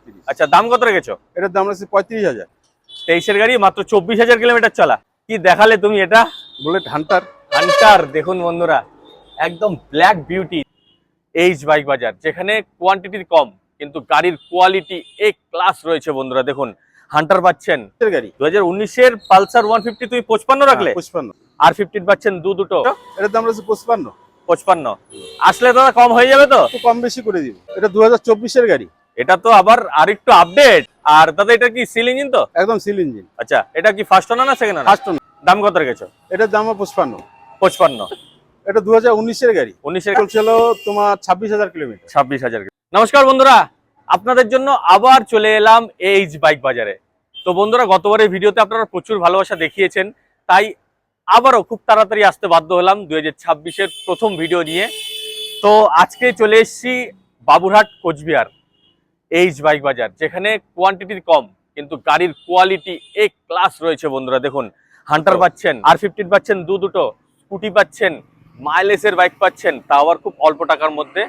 32। আচ্ছা, দাম কত রেখেছো? এটার দাম আছে 35,000। 23-এর গাড়ি, মাত্র 24,000 কিলোমিটার চলা। কি দেখালে তুমি এটা? Bullet Hunter. হান্টার দেখুন বন্ধুরা, একদম ব্ল্যাক বিউটি। এইচ বাইক বাজার, যেখানে কোয়ান্টিটির কম কিন্তু গাড়ির কোয়ালিটি এ ক্লাস রয়েছে বন্ধুরা। দেখুন হান্টার পাচ্ছেন গাড়ি 2019-এর পালসার 150 তুমি 55 রাখলে, 55। আর 15 পাচ্ছেন দুটো। এটার দাম আছে 55। 55 আসলে দাদা কম হয়ে যাবে তো? একটু কম বেশি করে দিব। এটা 2024-এর গাড়ি। এটা তো আবার আরেকটু আপডেট। আর দাদা এটা কি সিল ইঞ্জিন তো? একদম সিল ইঞ্জিন। আচ্ছা, এটা কি ফার্স্ট ওনার না সেকেন্ড ওনার? First owner. দাম কত রেখেছো? এটার দাম 55। 55। এটা 2019-এর গাড়ি। 19-এর চলছিল তোমার 26,000 কিলোমিটার। 26,000। নমস্কার বন্ধুরা, আপনাদের জন্য আবার চলে এলাম এইচ বাইক বাজারে। তো বন্ধুরা, গতবারের ভিডিওতে আপনারা প্রচুর ভালোবাসা দেখিয়েছেন, তাই আবারও খুব তাড়াতাড়ি আসতে বাধ্য হলাম 2026-এর প্রথম ভিডিও নিয়ে। তো আজকে চলে এসেছি বাবুরহাট কোচবিহার এইচ বাইক বাজার, যেখানে কোয়ান্টিটির কম কিন্তু গাড়ির কোয়ালিটি এ ক্লাস রয়েছে বন্ধুরা। দেখুন হান্টার পাচ্ছেন, আর 15 পাচ্ছেন দুটো, স্কুটি পাচ্ছেন, মাইলেজের বাইক পাচ্ছেন, তা আবার খুব অল্প টাকার মধ্যে।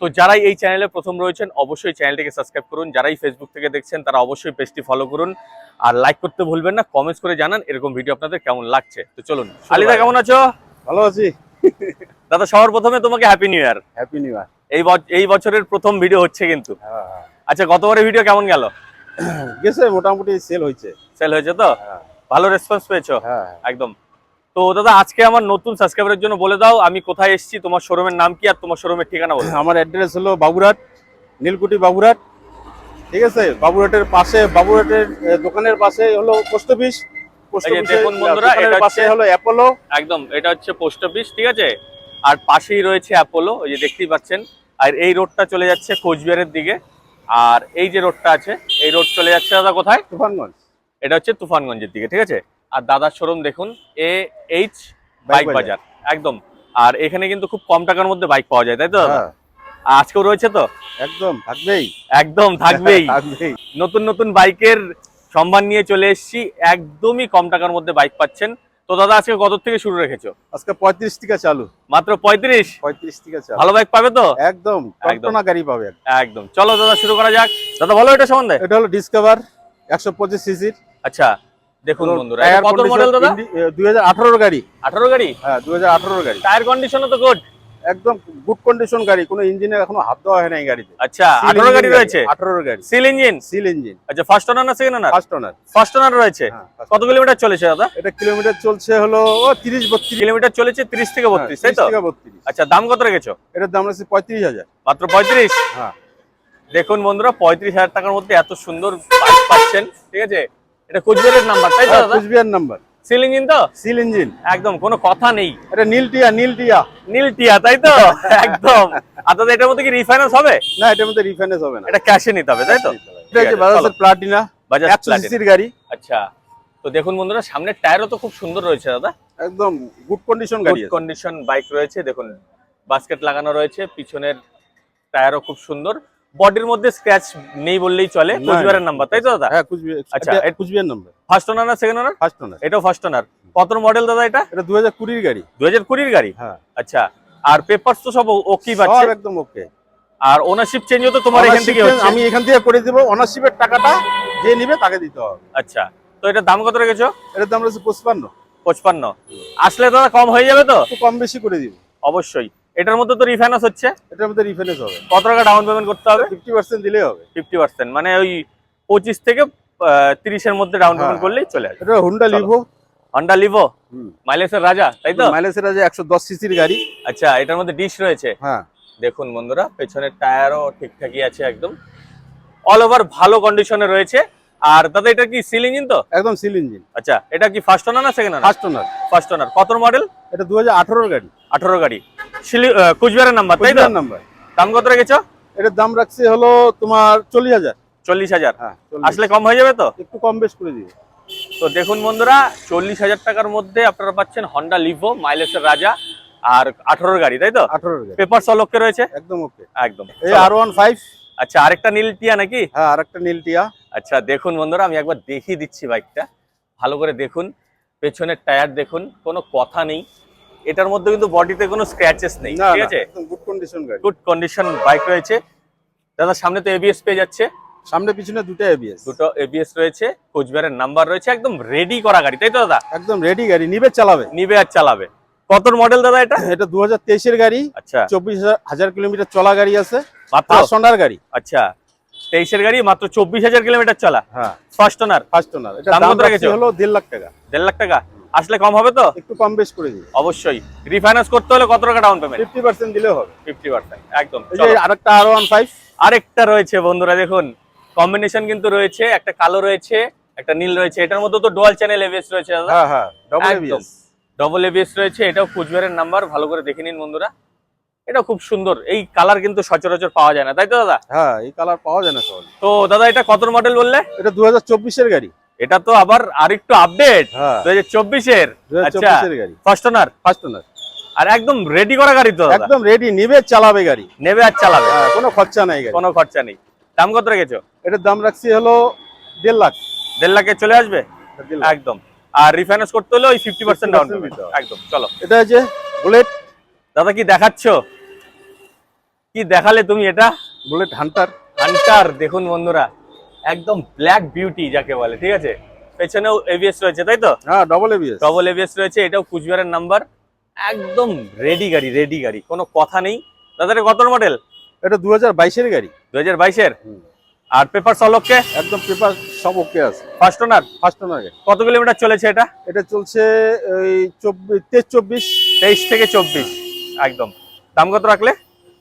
তো যারাই এই চ্যানেলে প্রথম রয়েছেন অবশ্যই চ্যানেলটিকে সাবস্ক্রাইব করুন, যারাই ফেসবুক থেকে দেখছেন তারা অবশ্যই পেজটি ফলো করুন, আর লাইক করতে ভুলবেন না, কমেন্টস করে জানান এরকম ভিডিও আপনাদের কেমন লাগছে। তো চলুন। আলিদা কেমন আছো? ভালো আছি দাদা, সবার প্রথমে তোমাকে happy new year. Happy new year. এই বছরের প্রথম ভিডিও হচ্ছে কিন্তু। আচ্ছা, গতবারের ভিডিও কেমন গেল? গেছে, মোটামুটি সেল হয়েছে। সেল হয়েছে তো? ভালো রেসপন্স পেয়েছো? একদম। তো দাদা, আজকে আমার নতুন সাবস্ক্রাইবারের জন্য বলে দাও আমি কোথায় এসেছি, তোমার শোরুমের নাম কি, আর তোমার শোরুমের ঠিকানা বলো। আমার অ্যাড্রেস হলো বাবুরহাট, নীলকুঠি বাবুরহাট। ঠিক আছে, বাবুরহাটের পাশে, বাবুরহাটের দোকানের পাশে হলো পোস্ট অফিস। দেখুন বন্ধুরা, এটা পাশে হলো অ্যাপোলো। একদম, এটা হচ্ছে পোস্ট অফিস, ঠিক আছে, আর পাশেই রয়েছে অ্যাপোলো, ওই যে দেখতেই পাচ্ছেন। আর এই রোডটা চলে যাচ্ছে কোচবিহারের দিকে, আর এই যে রোডটা আছে এই রোড চলে যাচ্ছে দাদা কোথায়? তুফানগঞ্জ। এটা হচ্ছে তুফানগঞ্জের দিকে, ঠিক আছে। আর দাদার শোরুম দেখুন এইচ বাইক বাজার, একদম। আর এখানে কিন্তু খুব কম টাকার মধ্যে বাইক পাওয়া যায়, তাই তো দাদা? আজকেও রয়েছে তো? একদম থাকবেই, একদম থাকবেই। থাকবেই। নতুন নতুন বাইকের সম্মান নিয়ে চলে এসেছি, একদমই কম টাকার মধ্যে বাইক পাচ্ছেন। তো দাদা, আজকে কত থেকে শুরু রেখেছো? আজকে 35 থেকে চালু। মাত্র 35? 35 থেকে চালু। ভালো বাইক পাবে তো? একদম টনটনা গাড়ি পাবে। একদম। চলো দাদা, শুরু করা যাক। দাদা বলো এটা সম্বন্ধে। এটা হলো ডিসকভার 125 সিসির। আচ্ছা, দেখুন বন্ধুরা, এটা কত মডেল দাদা? 2018 গাড়ি। 18 গাড়ি? হ্যাঁ, 2018 গাড়ি। টায়ার কন্ডিশনও তো গুড? একদম গুড কন্ডিশন গাড়ি, কোনো ইঞ্জিনে এখনো হাত দেওয়া হয় না এই গাড়িতে। আচ্ছা, 18 গাড়ি রয়েছে? 18 গাড়ি। Seal engine? Seal engine. আচ্ছা, ফার্স্ট ওনার না সেকেন্ড ওনার? First owner. ফার্স্ট ওনার রয়েছে। কত কিলোমিটার চলেছে দাদা? এটা কিলোমিটার চলছে হলো 30-32 কিলোমিটার চলেছে, 30 থেকে 32, তাই তো? 32। আচ্ছা, দাম কত রেখেছো? এটার দাম আছে 35,000। মাত্র 35? হ্যাঁ। দেখুন বন্ধুরা, 35,000 টাকার মধ্যে এত সুন্দর বাইক পাচ্ছেন, ঠিক আছে। এটা কোচবিহারের নাম্বার, তাই তো দাদা? কোচবিহার নাম্বার। সিল ইঞ্জিন তো? সিল ইঞ্জিন, একদম, কোনো কথা নেই। এটা নীল টিয়া, তাই তো? একদম। আর দাদা, এটার মধ্যে কি রিফাইন্যান্স হবে? না, এটার মধ্যে রিফাইন্যান্স হবে না, এটা ক্যাশে নিতে হবে, তাই তো? এটা হচ্ছে বাজাজের প্লাটিনা, বাজাজ 100 সিসির গাড়ি। আচ্ছা, তো দেখুন বন্ধুরা, সামনের টায়ারও তো খুব সুন্দর রয়েছে দাদা। একদম গুড কন্ডিশন গাড়ি, গুড কন্ডিশন বাইক রয়েছে। দেখুন বাস্কেট লাগানো রয়েছে, পিছনের টায়ারও খুব সুন্দর। বডির মধ্যে স্ক্র্যাচ নেই বললেই চলে। কোচবিহারের নাম্বার, তাই তো দাদা? হ্যাঁ, কোচবিহার। আচ্ছা, কোচবিহার নাম্বার। ফার্স্ট ওনার না সেকেন্ড ওনার? First owner. এটাও ফার্স্ট ওনার। কত মডেল দাদা এটা? এটা 2020 এর গাড়ি। 2020 এর গাড়ি? হ্যাঁ। আচ্ছা, আর পেপারস তো সব ওকে পাচ্ছে? সব একদম ওকে। আর ওনারশিপ চেঞ্জও তো তোমার এখান থেকে হচ্ছে? আমি এখান থেকে করে দেব। ওনারশিপের টাকাটা যে নিবে তাকে দিতে হবে। আচ্ছা, তো এটার দাম কত রেখেছো? এটার দাম আছে 55। 55 আসলে দাদা কম হয়ে যাবে তো? একটু কম বেশি করে দিব। অবশ্যই। এটার মধ্যে তো রিফাইন্যান্স হচ্ছে? এটার মধ্যে রিফাইন্যান্স হবে। কত টাকা ডাউন পেমেন্ট করতে হবে? 50% দিলেই হবে। 50%, মানে ওই 25 থেকে 30 এর মধ্যে ডাউন পেমেন্ট করলেই চলে আসবে। এটা হোন্ডা লিভো। হন্ডা লিভো, মাইলেজের রাজা, তাই তো? মাইলেজের রাজা 110 সিসির গাড়ি। আচ্ছা, এটার মধ্যে ডিশ রয়েছে? হ্যাঁ। দেখুন বন্ধুরা, পেছনের টায়ারও ঠিকঠাকই আছে, একদম অল ওভার ভালো কন্ডিশনে রয়েছে। আর দাদা, এটা কি সিল ইঞ্জিন তো? একদম সিল ইঞ্জিন। আচ্ছা, এটা কি ফার্স্ট ওনার না সেকেন্ড ওনার? First owner. First owner. কত মডেল? এটা 2018 গাড়ি। 18 গাড়ি। কোচবিহারের নাম্বার, তাই তো? নাম্বার। দাম কত রেখেছো? এটার দাম রাখছে হলো তোমার 40,000। 40,000? হ্যাঁ, আসলে কম হয়ে যাবে তো? একটু কম বেশ করে দিবে। তো দেখুন বন্ধুরা, 40,000 টাকার মধ্যে আপনারা পাচ্ছেন হন্ডা লিভো, মাইলেজের রাজা, আর 18 গাড়ি, তাই তো? 18 গাড়ি। পেপার সব ওকে রয়েছে? একদম ওকে। একদম। এই R15। আচ্ছা, আরেকটা নীল টিয়া নাকি? হ্যাঁ, আরেকটা নীল টিয়া। আচ্ছা, দেখুন বন্ধুরা, আমি একবার দেখিয়ে দিচ্ছি বাইকটা, ভালো করে দেখুন। পেছনের টায়ার দেখুন, কোনো কথা নেই। এটার মধ্যে কিন্তু বডিতে কোনো স্ক্র্যাচেস নেই, ঠিক আছে? একদম গুড কন্ডিশন গাড়ি। গুড কন্ডিশন বাইক রয়েছে দাদা। সামনে তো এবিএস পেয়ে যাচ্ছে, সামনে পিছনে দুটো এবিএস। দুটো এবিএস রয়েছে, কোচবিহারের নাম্বার রয়েছে, একদম রেডি করা গাড়ি, তাই তো দাদা? একদম রেডি গাড়ি, নিবে চালাবে। নিবে আর চালাবে। কত মডেল দাদা এটা? এটা 2023 এর গাড়ি। আচ্ছা, 24,000 কিলোমিটার চলা গাড়ি আছে, মাত্র ফার্স্ট ওনার গাড়ি। আচ্ছা, 23 এর গাড়ি, মাত্র 24,000 কিলোমিটার চলা। হ্যাঁ, ফার্স্ট ওনার। First owner. এটা দাম দাম কত রেখেছো? হলো 1.5 লাখ টাকা। 1.5 লাখ টাকা। আসলে কম হবে তো? একটু কম বেশ করে দিই। অবশ্যই। রিফাইন্যান্স করতে হলে কত টাকা ডাউন পেমেন্ট? 50% দিলেও হবে। 50%, একদম। এই যে আরেকটা R15, আরেকটা রয়েছে বন্ধুরা, দেখুন কম্বিনেশন কিন্তু রয়েছে, একটা কালো রয়েছে, একটা নীল রয়েছে। এটার মধ্যে তো ডুয়াল চ্যানেল এবিএস রয়েছে দাদা। হ্যাঁ হ্যাঁ, ডাবল এবিএস। ডবল এবিএস রয়েছে, এটাও কোচবিহারের নাম্বার, ভালো করে দেখে নিন বন্ধুরা। এটা খুব সুন্দর, এই কালার কিন্তু সচরাচর পাওয়া যায় না, তাই তো দাদা? হ্যাঁ, এই কালার পাওয়া যায় না সহজে। তো দাদা এটা কত মডেল বললে? এটা 2024 এর গাড়ি। এটা তো আবার আরেকটু আপডেট, হ্যাঁ, 2024 এর। আচ্ছা, 2024 এর গাড়ি, ফার্স্ট ওনার। First owner. আর একদম রেডি করা গাড়ি তো দাদা? একদম রেডি, নিবে চালাবে গাড়ি। নেবে আর চালাবে। হ্যাঁ, কোনো খরচা নাই গাড়ি। কোনো খরচা নেই। দাম কত রেখেছো? এটার দাম রাখছি হলো 1.5 লাখ। 1.5 লাখে চলে আসবে 1.5 লাখ। একদম। আর রিফাইন্যান্স করতে হলে ওই 50% ডাউন পেমেন্ট। দিতে হবে। একদম, চলো। এটা যে বুলেট। দাদা কি দেখাচ্ছ? কি দেখালে তুমি এটা? Bullet Hunter. হান্টার, দেখুন বন্ধুরা, একদম ব্ল্যাক বিউটি যাকে বলে, ঠিক আছে? পেছনেও এবিএস রয়েছে, তাই তো? হ্যাঁ, ডাবল এবিএস। ডবল এবিএস রয়েছে, এটাও কুচবিহারের নাম্বার। একদম রেডি গাড়ি, রেডি গাড়ি, কোনো কথা নেই। দাদা এটা কত মডেল? এটা 2022 এর গাড়ি। 2022 এর। হুম। আর পেপার সলকে? একদম পেপার সব ওকে আছে। First owner. ফার্স্ট ওনার গাড়ি। কত কিলোমিটার চলেছে এটা? এটা চলছে ওই 23-24। 23 থেকে 24, একদম। দাম কত রাখলে?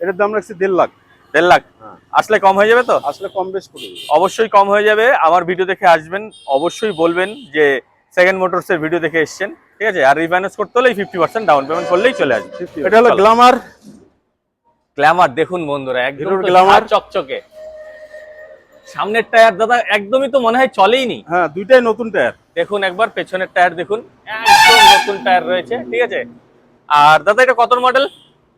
এটার দাম রাখছি 1.5 লাখ। 1.5 লাখ। হ্যাঁ, আসলে কম হয়ে যাবে তো? আসলে কম বেশ করে দিই। অবশ্যই কম হয়ে যাবে। আমার ভিডিও দেখে আসবেন, অবশ্যই বলবেন যে সেকেন্ড মোটরস এর ভিডিও দেখে এসেছেন, ঠিক আছে? আর রিফাইন্যান্স করতে হলে 50% ডাউন পেমেন্ট করলেই চলে আসবে। এটা হলো গ্ল্যামার। গ্ল্যামার দেখুন বন্ধুরা, একদম হিরোর তো গ্ল্যামার। ঝাঁ চকচকে। সামনের টায়ার দাদা একদমই তো মনে হয় চলেই নি। হ্যাঁ, দুইটাই নতুন টায়ার। দেখুন একবার পেছনের টায়ার দেখুন, একদম নতুন টায়ার রয়েছে, ঠিক আছে? আর দাদা এটা কত মডেল?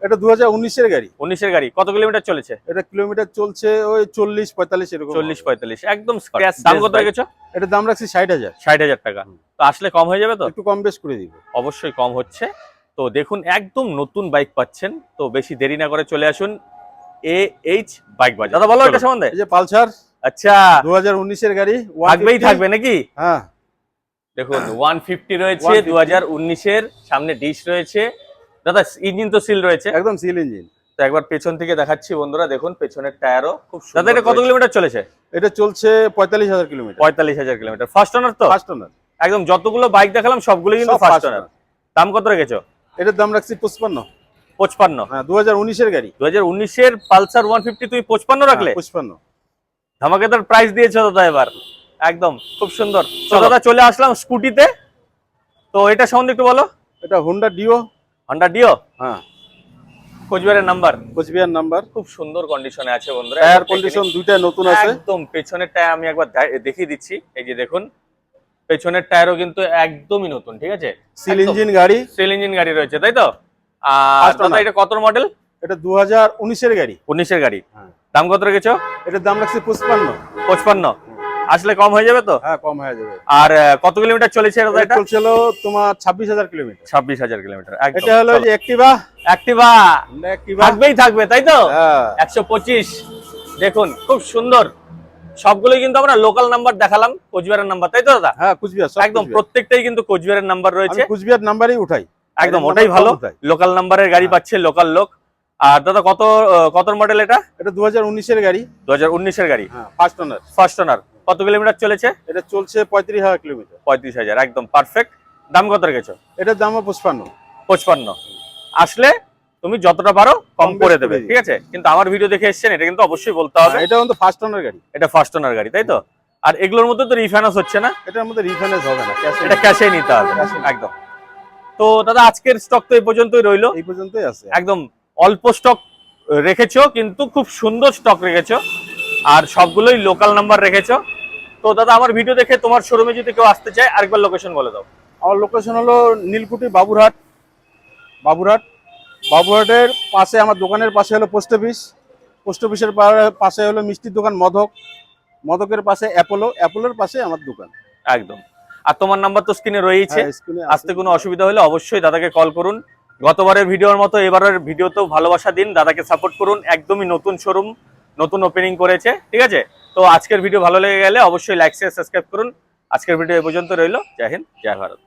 এটা 2019 এর গাড়ি। 19 এর গাড়ি। কত কিলোমিটার চলেছে? এটা কিলোমিটার চলছে ওই 40-45 এরকম। 40-45, একদম স্ক্র্যাচ। দাম কত রেখেছো? এটার দাম রাখছি 60,000। 60,000 টাকা। তো আসলে কম হয়ে যাবে তো? একটু কম বেশ করে দিব। অবশ্যই কম হচ্ছে। তো দেখুন একদম নতুন বাইক পাচ্ছেন, তো বেশি দেরি না করে চলে আসুন AH বাইক বাজার। দাদা বলো এটা সম্বন্ধে। এই যে পালসার। আচ্ছা, 2019 এর গাড়ি। থাকবেই থাকবে নাকি? হ্যাঁ, দেখুন 150 রয়েছে, 150 2019 এর। সামনে ডিশ রয়েছে দাদা, ইঞ্জিন তো সিল রয়েছে, একদম সিল ইঞ্জিন। তো একবার পেছন থেকে দেখাচ্ছি বন্ধুরা, দেখুন পেছনের টায়ারও খুব সুন্দর। দাদা এটা কত কিলোমিটার চলেছে? এটা চলছে 45,000 কিলোমিটার। 45,000 কিলোমিটার। ফার্স্ট ওনার তো? First owner. একদম, যতগুলো বাইক দেখালাম সবগুলো কিন্তু সব ফার্স্ট first ওনার। owner। দাম কত রেখেছো? এটার দাম রাখছি 55। 55। হ্যাঁ, 2019 এর গাড়ি। 2019 এর পালসার 150 তুমি 55 রাখলে? 55। ধামাকেদার প্রাইস দিয়েছো দাদা এবার, একদম খুব সুন্দর। তো চলো। দাদা চলে আসলাম স্কুটিতে, তো এটা সম্বন্ধে একটু বলো। এটা হোন্ডা ডিও। Honda deo. হ্যাঁ, কোচবিহারের নাম্বার। কোচবিহার নাম্বার। খুব সুন্দর কন্ডিশনে আছে বন্ধুরা। টায়ার কন্ডিশন দুইটা নতুন আছে। একদম পেছনের টায়ার আমি একবার দেখিয়ে দিচ্ছি, এই যে দেখুন পেছনের টায়ারও কিন্তু একদমই নতুন, ঠিক আছে? সিল ইঞ্জিন গাড়ি। সেল ইঞ্জিন গাড়ি রয়েছে, তাই তো? আর First দাদা owner। এটা কত মডেল? এটা 2019 এর গাড়ি। 19 এর গাড়ি। হ্যাঁ। দাম কত রেখেছো? এটার দাম রাখছি 55। 55। আসলে কম হয়ে যাবে তো? হ্যাঁ, কম হয়ে যাবে। আর কত কিলোমিটার চলেছে দাদা এটা এটা? চলছিল তোমার 26,000 কিলোমিটার। 26,000 কিলোমিটার। এটা হলো যে অ্যাক্টিভা। অ্যাক্টিভা হোন্ডা অ্যাক্টিভা। থাকবেই থাকবে, তাই তো? হ্যাঁ, 125। দেখুন খুব সুন্দর, সবগুলোই কিন্তু আমরা লোকাল নাম্বার দেখালাম, কোচবিহারের নাম্বার, তাই তো দাদা? হ্যাঁ, কুচবিহার সব একদম কুচবিহার। প্রত্যেকটাই কিন্তু কোচবিহারের নাম্বার রয়েছে। আমি কুচবিহার নাম্বারই উঠাই। একদম গাড়ির ওটাই নাম্বার ভালো, কম উঠাই। লোকাল নাম্বারের গাড়ি পাচ্ছে লোকাল লোক। আর দাদা কত মডেল এটা? এটা 2019 এর গাড়ি। 2019 এর গাড়ি। হ্যাঁ, ফার্স্ট ওনার। First owner. কত কিলোমিটার চলেছে? এটা চলছে 35,000 কিলোমিটার। 35,000, একদম পারফেক্ট। দাম কত রেখেছো? এটার দামও 55। 55। আসলে তুমি যতটা পারো কম কম করে বেশ দেবে, করে দিই। ঠিক আছে? কিন্তু আমার ভিডিও দেখে এসেছেন, এটা কিন্তু অবশ্যই বলতে হবে। এটা কিন্তু ফার্স্ট ওনার গাড়ি। এটা ফার্স্ট ওনার গাড়ি, তাই তো? আর এগুলোর মধ্যে তো রিফাইন্যান্স হচ্ছে না? এটার মধ্যে রিফাইন্যান্স হবে না, ক্যাশ। এটা ক্যাশে নিতে হবে। Cash এ। একদম। তো দাদা আজকের স্টক তো এই পর্যন্তই রইলো। এই পর্যন্তই আছে। একদম অল্প স্টক রেখেছো, কিন্তু খুব সুন্দর স্টক রেখেছো, আর সবগুলোই লোকাল নাম্বার রেখেছো। তো দাদা আমার ভিডিও দেখে তোমার শোরুমে যদি কেউ আসতে চায়, আরেকবার লোকেশন বলে দাও। আমার লোকেশন হলো নীলকুঠি বাবুরহাট। বাবুরহাটের পাশে আমার দোকানের পাশে হলো পোস্ট অফিস। পোস্ট অফিসের পাশে হলো মিষ্টির দোকান মদকের পাশে অ্যাপোলোর পাশে আমার দোকান। একদম। আর তোমার নাম্বার তো স্ক্রিনে রয়েছে, হ্যাঁ, স্ক্রিনে আসতে কোনো অসুবিধা হলে অবশ্যই দাদাকে কল করুন। গতবারের ভিডিওর মতো এবারের ভিডিওতেও ভালোবাসা দিন, দাদাকে সাপোর্ট করুন। একদমই নতুন শোরুম, নতুন ওপেনিং করেছে, ঠিক আছে। তো আজকের ভিডিও ভালো লেগে গেলে অবশ্যই লাইক শেয়ার সাবস্ক্রাইব করুন। আজকের ভিডিও এই পর্যন্ত রইলো। জয় হিন্দ, জয় ভারত।